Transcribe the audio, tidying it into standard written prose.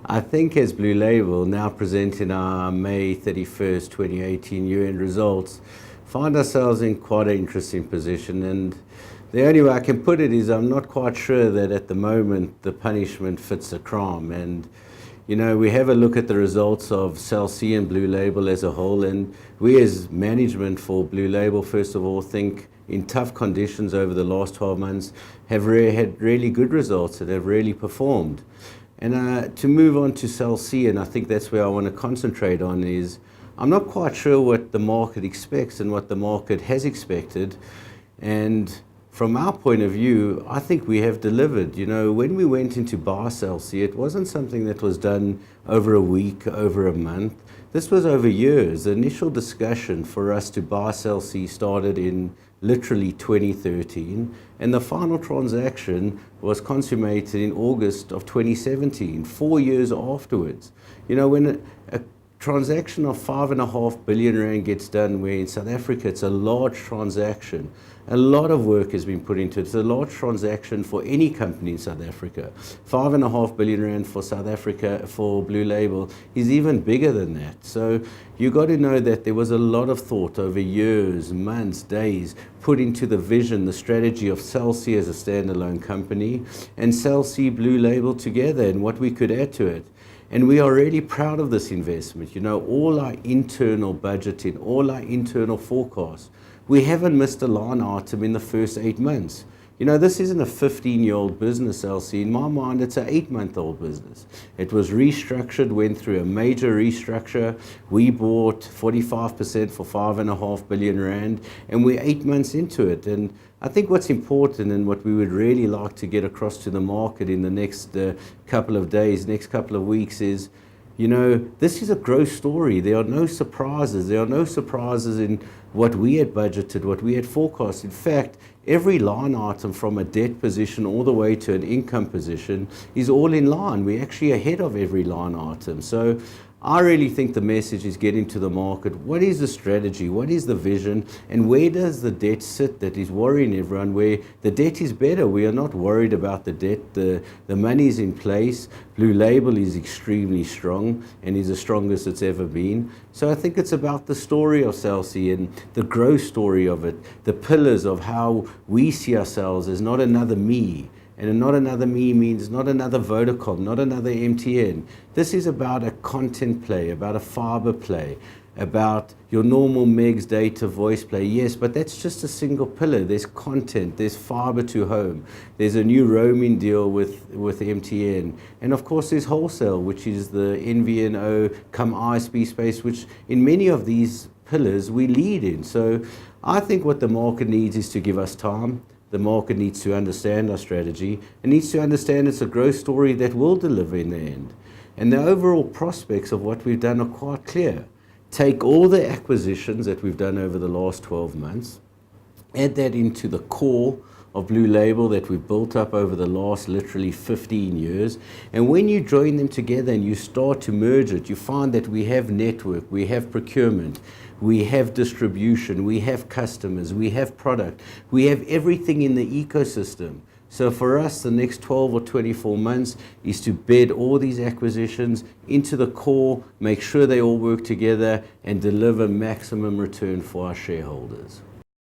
I think as Blue Label, now presenting our May 31st, 2018 year-end results, find ourselves in quite an interesting position. And the only way I can put it is I'm not quite sure that at the moment the punishment fits the crime. And you know, we have a look at the results of Cell C and Blue Label as a whole, and we as management for Blue Label, first of all, think in tough conditions over the last 12 months have had really good results that have really performed. And to move on to Cell C, and I think that's where I want to concentrate on, is I'm not quite sure what the market expects and what the market has expected. And from our point of view, I think we have delivered. You know, when we went into buy Cell C, it wasn't something that was done over a week, over a month. This was over years. The initial discussion for us to buy Cell C started in literally 2013, and the final transaction was consummated in August of 2017, 4 years afterwards. You know, when a transaction of 5.5 billion rand gets done, where in South Africa it's a large transaction, a lot of work has been put into it. It's a large transaction for any company in South Africa. 5.5 billion rand for South Africa, for Blue Label, is even bigger than that. So you got to know that there was a lot of thought over years, months, days, put into the vision, the strategy of Cell C as a standalone company, and Cell C Blue Label together, and what we could add to it. And we are really proud of this investment. You know, all our internal budgeting, all our internal forecasts, we haven't missed a line item in the first 8 months. You know, this isn't a 15-year-old business, LC. In my mind, it's an 8-month-old business. It was restructured, went through a major restructure. We bought 45% for 5.5 billion rand, and we're 8 months into it. And I think what's important and what we would really like to get across to the market in the next couple of days, next couple of weeks is, you know, this is a growth story. There are no surprises. There are no surprises in what we had budgeted, what we had forecast. In fact, every line item from a debt position all the way to an income position is all in line. We're actually ahead of every line item. So I really think the message is getting to the market. What is the strategy? What is the vision? And where does the debt sit that is worrying everyone? Where the debt is better. We are not worried about the debt. The money is in place. Blue Label is extremely strong and is the strongest it's ever been. So I think it's about the story of Cell C and the growth story of it, the pillars of how we see ourselves as not another me. And not another me means not another Vodacom, not another MTN. This is about a content play, about a fiber play, about your normal megs, data, voice play. Yes, but that's just a single pillar. There's content, there's fiber to home, there's a new roaming deal with MTN. And of course there's wholesale, which is the NVNO come ISP space, which in many of these pillars we lead in. So I think what the market needs is to give us time. The market needs to understand our strategy and needs to understand it's a growth story that will deliver in the end. And the overall prospects of what we've done are quite clear. Take all the acquisitions that we've done over the last 12 months, add that into the core of Blue Label that we've built up over the last literally 15 years. And when you join them together and you start to merge it, you find that we have network, we have procurement, we have distribution, we have customers, we have product, we have everything in the ecosystem. So for us, the next 12 or 24 months is to bed all these acquisitions into the core, make sure they all work together and deliver maximum return for our shareholders.